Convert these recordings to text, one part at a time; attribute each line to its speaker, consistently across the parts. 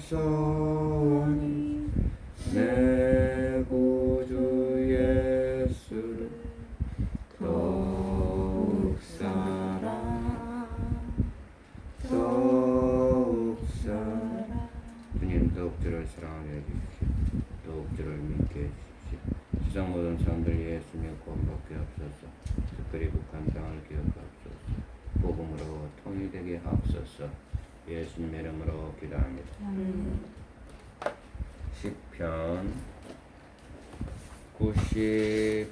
Speaker 1: 앞서오니 내 구주 예수를 더욱 사랑 더욱 사랑. 주님 더욱 저를 사랑하게 해주십시오. 더욱 저를 믿게 해주십시오. 세상 모든 사람들 예수님의 구원받게 하옵소서. 특별히 북한 땅을 기억하옵소서. 복음으로 통일되게 하옵소서. 예수님의 이름으로 기도합니다. 시편 96편.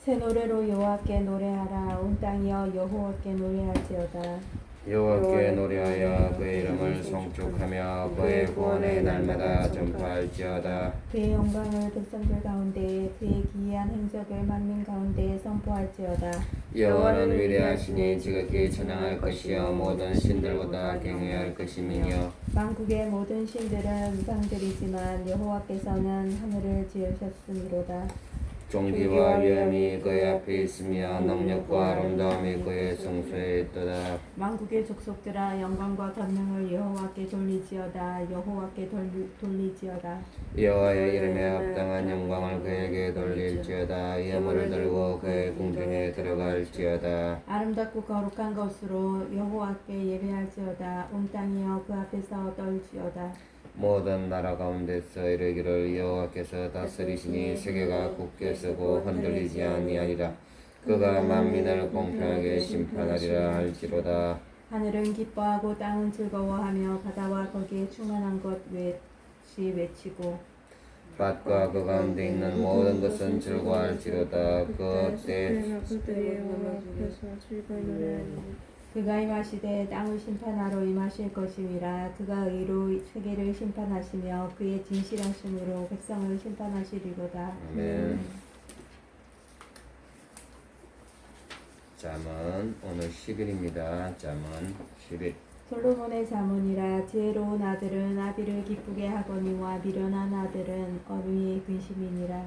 Speaker 2: 새 노래로 여호와께 노래하라. 온 땅이여 여호와께 노래할지어다.
Speaker 1: 여호와께 노래하여 그의 이름을 송축하며 그의 구원의 날마다 전파할지어다.
Speaker 2: 그의 영광을 백성들 가운데 그의 기이한 행적을 만민 가운데 선포할지어다.
Speaker 1: 여호와는 위대하시니 지극히 찬양할 것이요 모든 신들보다 경외할 것이며
Speaker 2: 만국의 모든 신들은 우상들이지만 여호와께서는 하늘을 지으셨으미로다.
Speaker 1: 종기와 위엄이 그의 앞에 있으며 능력과 아름다움이 그의 성소에 있도다.
Speaker 2: 만국의 족속들아 영광과 권능을 여호와께 돌리지어다. 여호와께 돌리지어다.
Speaker 1: 여호와의 이름에 합당한 영광을 그에게 돌릴지어다. 예물을 들고 그의 궁전에 들어갈지어다.
Speaker 2: 아름답고 거룩한 것으로 여호와께 예배할지어다. 온 땅이여 그 앞에서 떨지어다.
Speaker 1: 모든 나라 가운데서 이르기를 여호와께서 다스리시니 세계가 굳게 서고 흔들리지 아니하리라. 그가 만민을 공평하게 심판하리라 할지로다.
Speaker 2: 하늘은 기뻐하고 땅은 즐거워하며 바다와 거기에 충만한 것 외치고
Speaker 1: 밭과 그 가운데 있는 모든 것은 즐거워할지로다. 그때
Speaker 2: 그가 임하시되 땅을 심판하러 임하실 것임이라. 그가 의로 세계를 심판하시며 그의 진실하심으로 백성을 심판하시리로다.
Speaker 1: 아멘. 잠언 오늘 10일입니다. 잠언 10일.
Speaker 2: 솔로몬의 잠언이라. 지혜로운 아들은 아비를 기쁘게 하거니와 미련한 아들은 어미의 근심이니라.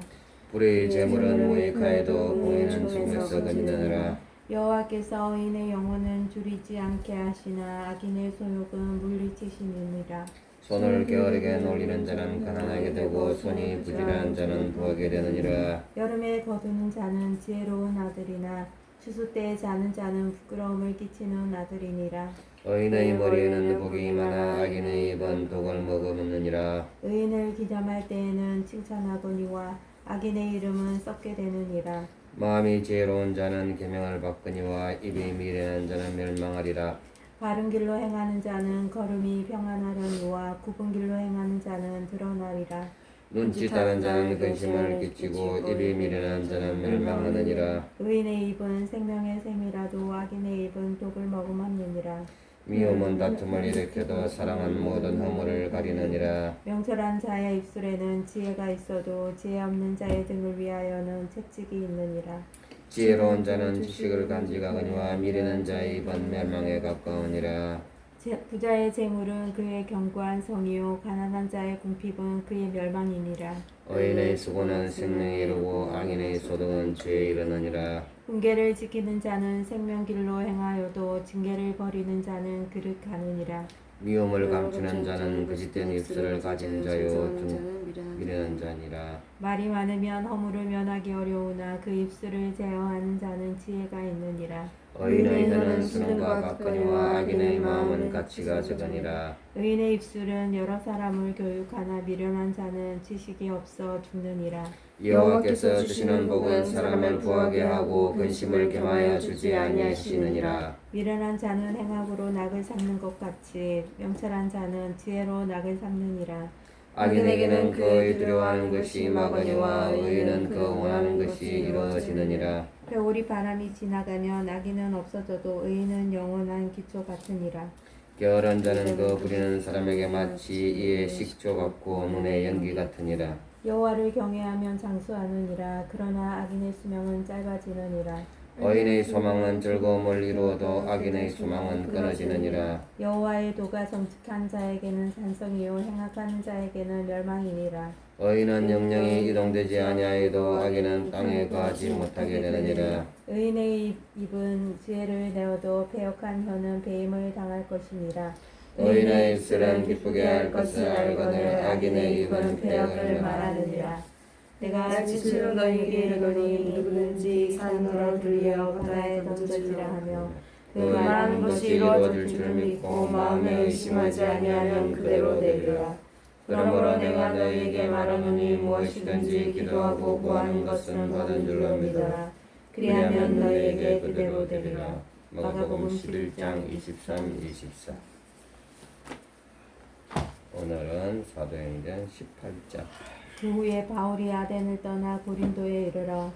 Speaker 1: 불의 재물은 무익하여도 공의는 죽음에서 건너느라.
Speaker 2: 여호와께서 의인의 영혼은 줄이지 않게 하시나 악인의 소욕은 물리치시느니라.
Speaker 1: 손을 게으르게 놀리는 자는 가난하게 되고 손이 부지런한 자는 부하게 되느니라.
Speaker 2: 여름에 거두는 자는 지혜로운 아들이나 추수 때에 자는 자는 부끄러움을 끼치는 아들이니라.
Speaker 1: 의인의 머리에는 복이 많아 악인의 입은 독을 머금느니라.
Speaker 2: 의인을 기념할 때에는 칭찬하거니와 악인의 이름은 썩게 되느니라.
Speaker 1: 마음이 지혜로운 자는 계명을 받거니와 입이 미련한 자는 멸망하리라.
Speaker 2: 바른 길로 행하는 자는 걸음이 평안하려니와 굽은 길로 행하는 자는 드러나리라.
Speaker 1: 눈치 따는 자는 근심을 끼치고 입이 미련한 자는 멸망하느니라.
Speaker 2: 의인의 입은 생명의 샘이라도 악인의 입은 독을 머금하느니라.
Speaker 1: 미움은 다툼을 일으켜도 사랑은 모든 허물을 가리느니라.
Speaker 2: 명철한 자의 입술에는 지혜가 있어도 지혜 없는 자의 등을 위하여는 채찍이 있느니라.
Speaker 1: 지혜로운 자는 지식을 간직하거니와 미련한 자의 입은 멸망에 가까우니라.
Speaker 2: 부자의 재물은 그의 견고한 성이요 가난한 자의 궁핍은 그의 멸망이니라.
Speaker 1: 의인의 수고는 생명에 이르고 악인의 소득은 죄에 이르느니라.
Speaker 2: 훈계를 지키는 자는 생명길로 행하여도 징계를 버리는 자는 그릇 가느니라.
Speaker 1: 미움을 감추는 자는 거짓된 입술을 가진 자요 미련한 자니라.
Speaker 2: 말이 많으면 허물을 면하기 어려우나 그 입술을 제어하는 자는 지혜가 있느니라.
Speaker 1: 의인의 혀는 수능과 같거니와 악인의 마음은 가치가 적으니라.
Speaker 2: 의인의 입술은 여러 사람을 교육하나 미련한 자는 지식이 없어 죽느니라.
Speaker 1: 여호와께서 주시는 복은 사람을 부하게 하고 근심을 겸하여 주지 아니하시느니라.
Speaker 2: 미련한 자는 행악으로 낙을 삭는 것 같이 명철한 자는 지혜로 낙을 삭느니라.
Speaker 1: 악인에게는 그의 두려워하는 것이 막으니와 의인은 그 원하는 것이 이루어지느니라.
Speaker 2: 겨울이 바람이 지나가면 악인은 없어져도 의인은 영원한 기초 같으니라.
Speaker 1: 게으른 자는 그 부리는 사람에게 마치 이의 식초 같고 눈의 연기 같으니라.
Speaker 2: 여호와를 경외하면 장수하느니라. 그러나 악인의 수명은 짧아지느니라.
Speaker 1: 의인의 소망은 즐거움을 이루어도 악인의 소망은 끊어지느니라.
Speaker 2: 여호와의 도가 정직한 자에게는 산성이요 행악하는 자에게는 멸망이니라.
Speaker 1: 의인은 영영이 이동되지 아니하여도 악인은 땅에 거하지 못하게 되느니라.
Speaker 2: 의인의 입은 지혜를 내어도 패역한 혀는 배임을 당할 것이니라.
Speaker 1: 의인의 입술은 기쁘게 할 것을 알거늘 악인의 입은 패역을 말하느니라.
Speaker 2: 내가 지시로 너희에게 이르노니 누구든지 산으로 들려 바다에 던져지라 하며 그 말하는 것이 이루어질 줄 믿고 마음에 의심하지 아니하면 그대로 되리라. 그러므로 내가 너희에게 말하노니 무엇이든지 기도하고 구하는 것은 받은 줄로 믿어라. 그리하면 너희에게 그대로 되리라.
Speaker 1: 마가복음 11장 23, 24. 오늘은 사도행전 18장.
Speaker 2: 그 후에 바울이 아덴을 떠나 고린도에 이르러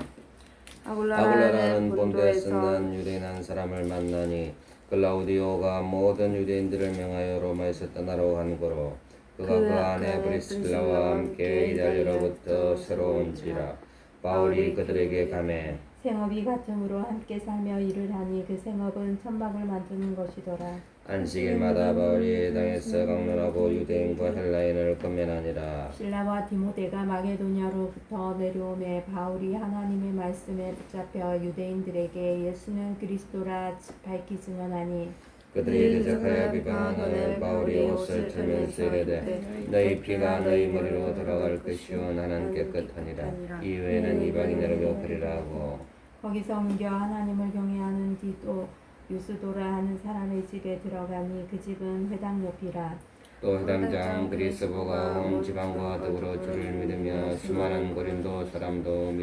Speaker 1: 아굴라라는 본도에 쓰는 유대인 한 사람을 만나니 글라우디오가 모든 유대인들을 명하여 로마에서 떠나러 한 거로 그가 그 안에 브리스길라와 함께 이달리로부터 새로 온지라. 바울이 그들에게 가매
Speaker 2: 생업이 같음으로 함께 살며 일을 하니 그 생업은 천막을 만드는 것이더라.
Speaker 1: 안식일마다 바울이 당에서 강론하고 유대인과 헬라인을 권면하니라.
Speaker 2: 실라와 디모데가 마게도냐로부터 내려오매 바울이 하나님의 말씀에 붙잡혀 유대인들에게 예수는 그리스도라 밝히 증언하니
Speaker 1: 그들이 대적하여 비방하는 바울이 옷을 틀면서 이르되 너희 피가 너희 머리로 돌아갈 것이요 나는 깨끗하니라. 이후에는 이방인으로 그리라 하고
Speaker 2: 거기서 옮겨 하나님을 경외하는 디도 유스도라 하는 사람의 집에 들어가니 그 집은 회당 옆이라.
Speaker 1: 또 회당장 그리스도가 온 지방과 더불어 주를 믿으며 수많은 고린도 사람도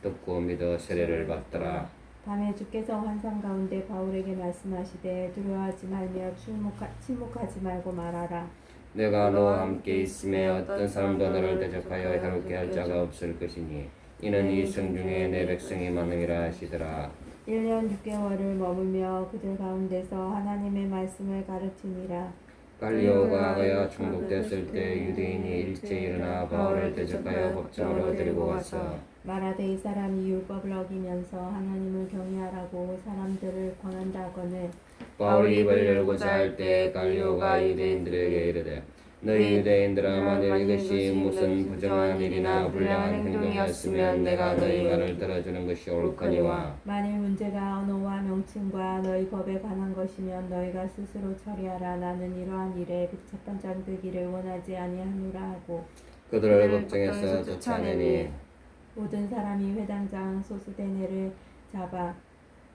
Speaker 1: 듣고 믿어 세례를 받더라.
Speaker 2: 밤에 주께서 환상 가운데 바울에게 말씀하시되 두려워하지 말며 침묵하지 말고 말하라.
Speaker 1: 내가 너와 함께 있음에 어떤 사람도 너를 대적하여 해롭게 할 자가 없을 것이니 이는 이 성중에 내 백성이 많음이라 하시더라.
Speaker 2: 1년 6개월을 머물며 그들 가운데서 하나님의 말씀을 가르치니라.
Speaker 1: 갈리오가 그야 중독됐을 때 유대인이 일제 일어나 바울을 대적하여 법정으로 데리고 와서
Speaker 2: 말하되 이 사람이 율법을 어기면서 하나님을 경외하라고 사람들을 권한다 하거늘
Speaker 1: 바울이 입을 열고자 할 때 갈리오가 유대인들에게 이르되 너희 유대인들아 만일 이것이 무슨 부정한 일이나 불량한 행동이었으면 내가 너희 말을 들어주는 것이 옳거니와
Speaker 2: 만일 문제가 언어와 명칭과 너희 법에 관한 것이면 너희가 스스로 처리하라. 나는 이러한 일에 재판장되기를 원하지 아니하노라 하고
Speaker 1: 그들을 법정에서 쫓아내니
Speaker 2: 모든 사람이 회당장 소스데네를 잡아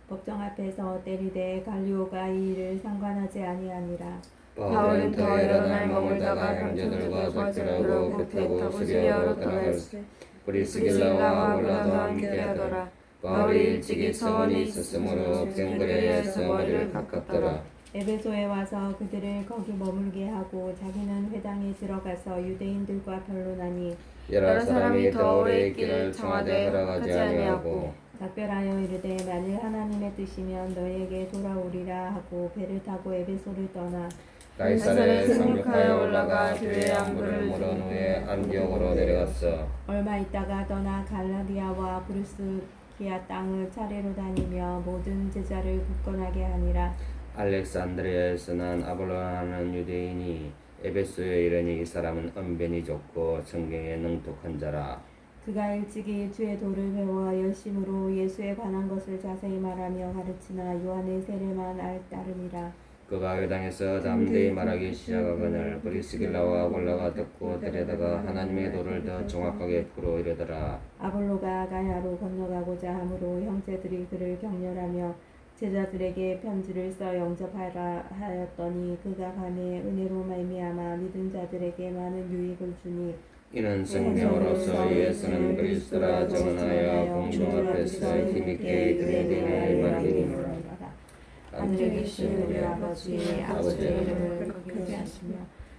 Speaker 2: 법정 앞에서 때리되 갈리오가 이 일을 상관하지 아니하니라.
Speaker 1: 바울은 더 여러 날 머물다가 형제들과 작별하고 뜻하고 시리아로 떠나갈세 브리스길라와 아굴라도 함께하더라. 바울이 일찍이 서원이 있었으므로 병거리에서 머리를 깎았더라.
Speaker 2: 에베소에 와서 그들을 거기 머물게 하고 자기는 회당에 들어가서 유대인들과 변론하니
Speaker 1: 여러 사람이 더 오래 있기를 청하되 허락하지 아니하고
Speaker 2: 작별하여 이르되 만일 하나님의 뜻이면 너희에게 돌아오리라 하고 배를 타고 에베소를 떠나
Speaker 1: 가이사랴에 상륙하여 올라가 교회 안부를 물은 후에 안디옥으로 내려갔어.
Speaker 2: 얼마 있다가 떠나 갈라디아와 브루스기아 땅을 차례로 다니며 모든 제자를 굳건하게 하니라.
Speaker 1: 알렉산드리아에서 난 아볼로라는 유대인이 에베소에 이르니 이 사람은 언변이 좋고 성경에 능통한 자라.
Speaker 2: 그가 일찍이 주의 도를 배워 열심으로 예수에 관한 것을 자세히 말하며 가르치나 요한의 세례만 알 따름이라.
Speaker 1: 그가 회당에서 담대히 말하기 시작하거늘 브리스길라와 아굴라가 듣고 데려다가 하나님의 도를 더 정확하게 풀어 이르더라.
Speaker 2: 아볼로가 가야로 건너가고자 하므로 형제들이 그를 격려하며 제자들에게 편지를 써 영접하라 하였더니 그가 감에 은혜로 말미암아 믿은 자들에게 많은 유익을 주니
Speaker 1: 이는 성령으로서 예수는 그리스도라 증언하여 공중 앞에서 힘있게 이르되 말하니라.
Speaker 2: 하늘에 계신 우리 아버지 아버지의 이름을 거룩하게 하시며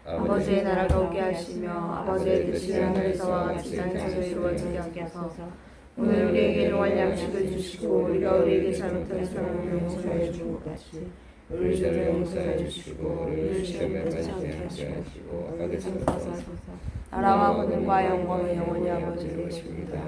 Speaker 3: 아버지의 나라가 오게 하시며 아버지의 뜻이 하늘에서와 같이 땅에서 이루어지게 하소서. 오늘 우리에게 일용할 양식을 주시고 우리가 우리에게 잘못한 사람을 용서해 주고 같이
Speaker 1: 우리를 용서해 주시고 우리를 시험에 빠지지 않게 하시고 악에서
Speaker 3: 나라와 권능과 영광은 영원히 아버지의 것입니다.